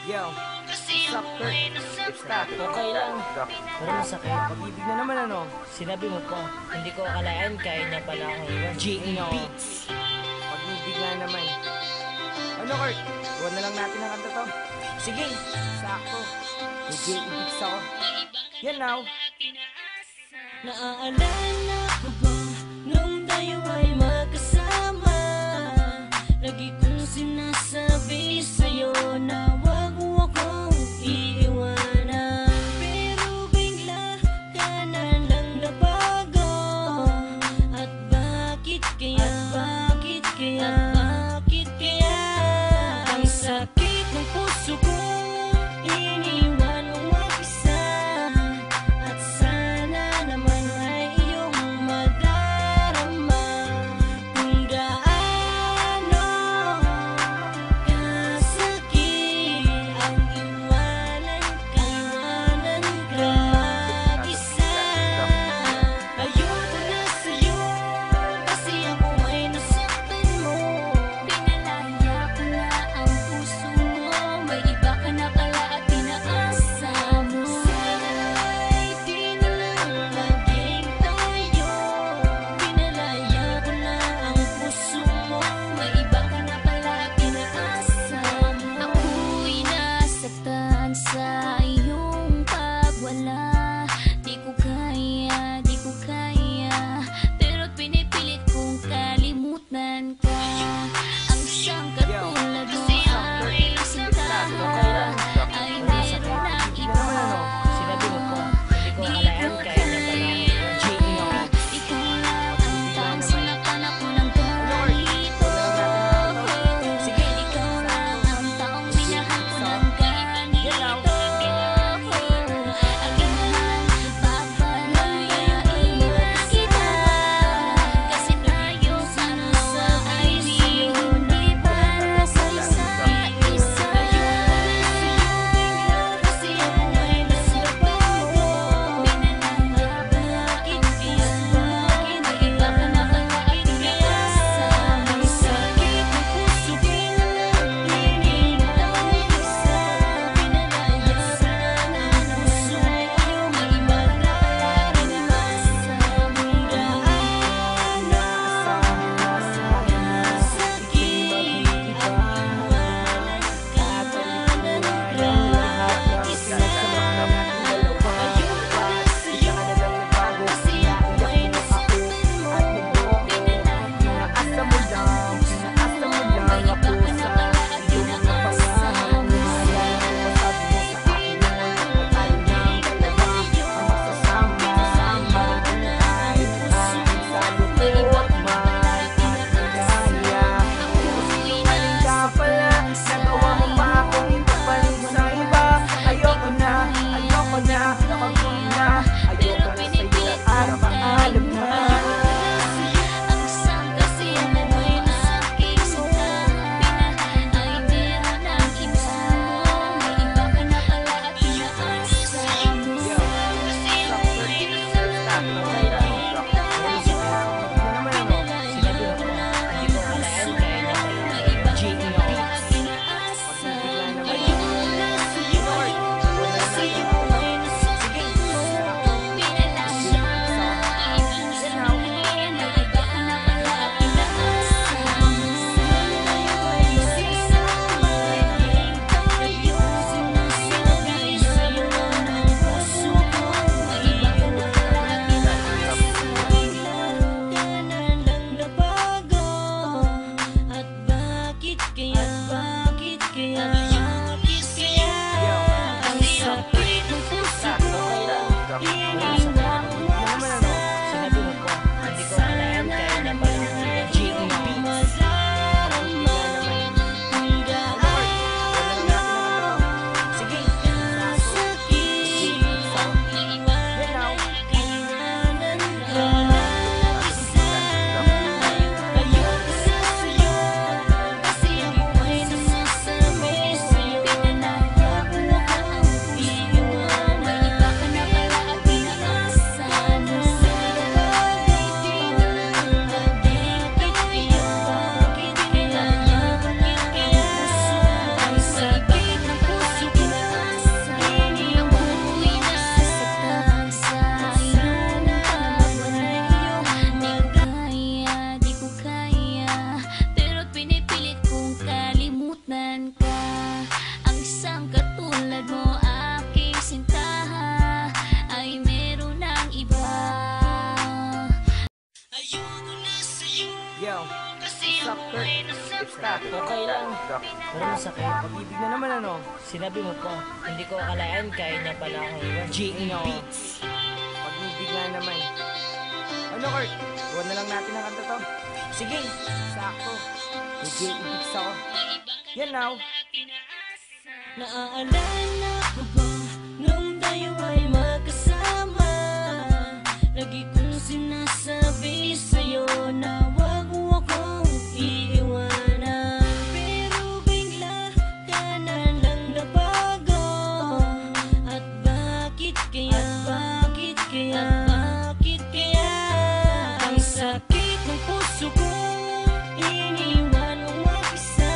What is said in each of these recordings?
Yo, sup, Kurt? It's that. Okay lang. Pero masakit. Pag-ibig na naman ano? Sinabi mo pa. Hindi ko akalain kaya niya pala akong iwan. J.A. Beats. Pag-ibig na naman. Ano, Kurt? Huwag na lang natin ang kanta to. Sige. Sakto. May J.A. Beats ako. Yan now. Naaalala ko ba nung tayo ay magkasama? Lagi kong sinasabi sa'yo na wag mo akong iiwanan. Pero bigla ka na lang nabago. At bakit kaya? Bakit kaya? Bakit kaya? Ang sakit ng puso ko, iniwan mo mag-isa. At sana naman ay iyong madarama kung gaano kasakit ang iwanan ka mag-isa. Ayoko na sa'yo kasi ako ay nasaktan mo. Pinalaya ko na ang puso mo, may iba ka na pala at pinaasa mo. Sana'y di na lang laging tayo. Pinalaya ko na ang puso mo, may iba ka na pala at pinaasa mo. Ako'y nasaktan sa iyong pagwala. Di ko kaya, di ko kaya, pero pinipilit kong kalimutan ka. Ang siyang katulad mo ay nasaktan ay meron ng iba. Sinabi mo pa, hindi ko akalain kaya niya pala akong iwan. Ikaw lang ang taong sinaktan ako ng ganito. Ikaw lang ang taong minahal ko ng ganito. Aking mahal, papalayain na kita. Kasi tayo sa dalawa ay hindi para sa isa't isa. Kasi ako ay nasaktan mo. Pinalaya, bakit kaya? Bakit iba ka na bakit kaya? Ang sakit ng puso ko, iniwan tayo isa. Pinalaya ka na ng puso ko, may iba na pala pinasa mo. Gaano sakit ang iwanan ka mag-isa. Ayoko na sa'yo kasi ako ay nasaktan mo. Pinalaya Asa mo lang, asa mo lang may iba ako ka na sa pala at pinaasa mo. Ang sangkasihan mo'y aking sinta. Ay meron ng iba. May iba ka na pala at pinaasa mo. Kasi ako ay nasaktan mo. Pinalaya ko na ang puso mo. May iba ka na pala at pinaasa mo. Ayoko na sa'yo, ayoko na sa'yo ay nasaktan mo. Pinalaya bakit kaya? Bakit kaya? Ang sakit ng puso ko, iniwan mo mag-isa. Sinabi mo pa, hindi ko akalain kaya niya pala akong iwan. Iyong madarama kung gaano kasakit ang iwanan ka mag-isa. Ayoko na sa'yo kasi ako ay nasasabi Pero masakit. Pag-ibig na naman ano? Sinabi mo pa, hindi ko akalain kaya niya pala akong iwan. Ano? Pag-ibig nga naman. Ano Kurt? Huwag na lang natin ang kanta to. Sige, Sakto. May J-Ibig ako. Yan now. Naaalala ko ba nung tayo ay magkasama? Lagi kong sinasabi sa'yo na wag mo akong iiwanan. Pero bigla ka na lang nabago. At bakit kaya? Ang sakit ng puso ko, iniwan mo mag-isa.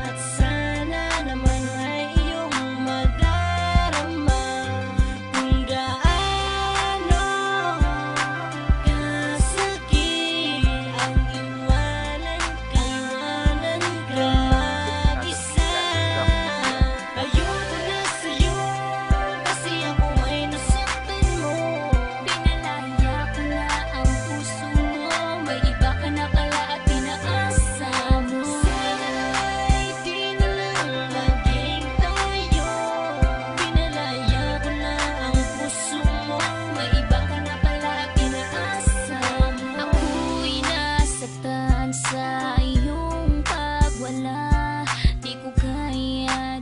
At sana naman ay iyong madarama kung gaano kasakit ang iwanan ka mag-isa. Ayoko na sa'yo kasi ako ay nasaktan mo. Pinalaya ko na ang puso mo, may iba ka na pala at pinaasa mo. Sana'y di na lang maging tayo. Pinalaya ko na ang puso mo, may iba ka na pala at pinaasa mo. Ako'y nasaktan sa iyong pagwala, di ko kaya